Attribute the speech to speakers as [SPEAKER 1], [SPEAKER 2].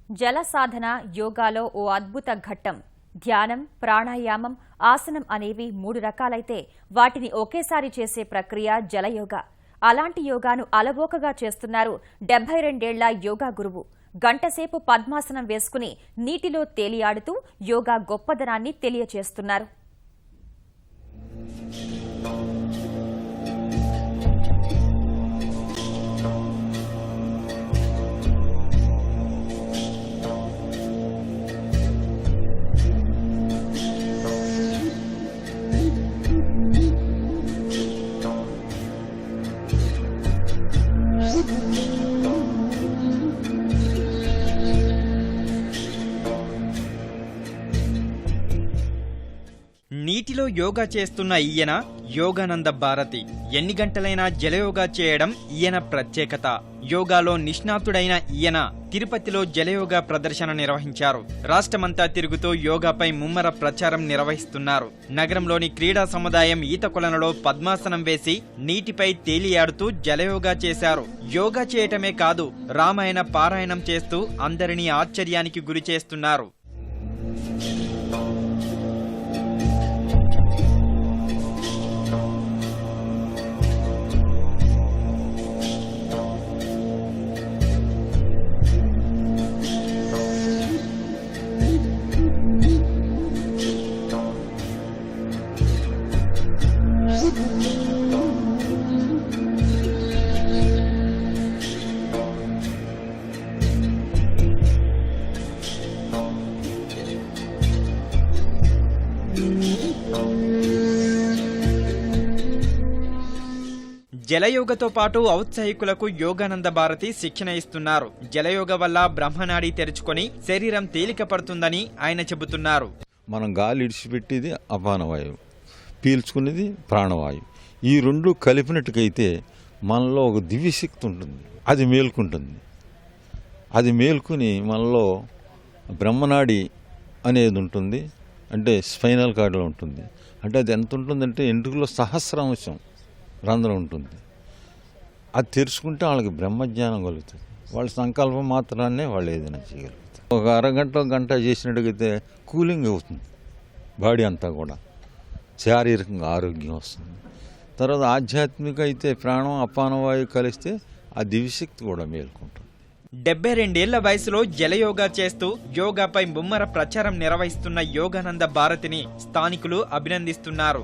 [SPEAKER 1] జల సాధన యోగాలో ఓ అద్భుత ఘట్టం. ధ్యానం, ప్రాణాయామం, ఆసనం అనేవి 3 రకాలైతే వాటిని ఒకేసారి చేసే ప్రక్రియ జలయోగా. అలాంటి యోగాను అలవోకగా చేస్తున్నారు 72 ఏళ్ల యోగా గురువు. గంటసేపు పద్మాసనం వేసుకుని నీటిలో తేలియాడుతూ యోగా గొప్పదనాన్ని తెలియచేస్తున్నారు.
[SPEAKER 2] నీటిలో యోగా చేస్తున్న ఈయన యోగానంద భారతి. ఎన్ని గంటలైనా జలయోగా చేయడం ఈయన ప్రత్యేకత. యోగాలో నిష్ణాతుడైన ఈయన తిరుపతిలో జలయోగా ప్రదర్శన నిర్వహించారు. రాష్ట్రమంతా తిరుగుతూ యోగాపై ముమ్మర ప్రచారం నిర్వహిస్తున్నారు. నగరంలోని క్రీడా సముదాయం ఈత కొలనులో పద్మాసనం వేసి నీటిపై తేలియాడుతూ జలయోగా చేశారు. యోగా చేయటమే కాదు, రామాయణ పారాయణం చేస్తూ అందరినీ ఆశ్చర్యానికి గురి చేస్తున్నారు. జలయోగతో పాటు ఔత్సాహికులకు యోగానంద భారతి శిక్షణ ఇస్తున్నారు. జలయోగ వల్ల బ్రహ్మనాడి తెరుచుకొని శరీరం తేలిక పడుతుందని ఆయన చెబుతున్నారు.
[SPEAKER 3] మనం గాలి ఇడిచిపెట్టేది అపానవాయువు, పీల్చుకునేది ప్రాణవాయువు. ఈ రెండు కలిపినట్టుకైతే మనలో ఒక దివ్యశక్తి ఉంటుంది. అది మేల్కుంటుంది. అది మేల్కొని మనలో బ్రహ్మనాడి అనేది ఉంటుంది. అంటే స్పైనల్ కార్డులో ఉంటుంది. అంటే అది ఎంత ఉంటుందంటే ఎంట్రుకలో సహస్రాంశం రంధ్రం ఉంటుంది. అది తెరుచుకుంటే వాళ్ళకి బ్రహ్మజ్ఞానం కలుగుతుంది. వాళ్ళ సంకల్పం మాత్రాన్నే వాళ్ళు ఏదైనా చేయగలుగుతారు. ఒక అరగంట గంట చేసినట్టుగైతే కూలింగ్ అవుతుంది బాడీ అంతా కూడా, శారీరకంగా ఆరోగ్యం వస్తుంది. తర్వాత ఆధ్యాత్మిక అయితే ప్రాణం అపానవాయువు కలిస్తే ఆ దివ్యశక్తి కూడా మేల్కొంటుంది.
[SPEAKER 2] 72 ఏళ్ల వయసులో జలయోగా చేస్తూ యోగాపై ముమ్మర ప్రచారం నిర్వహిస్తున్న యోగానంద భారతిని స్థానికులు అభినందిస్తున్నారు.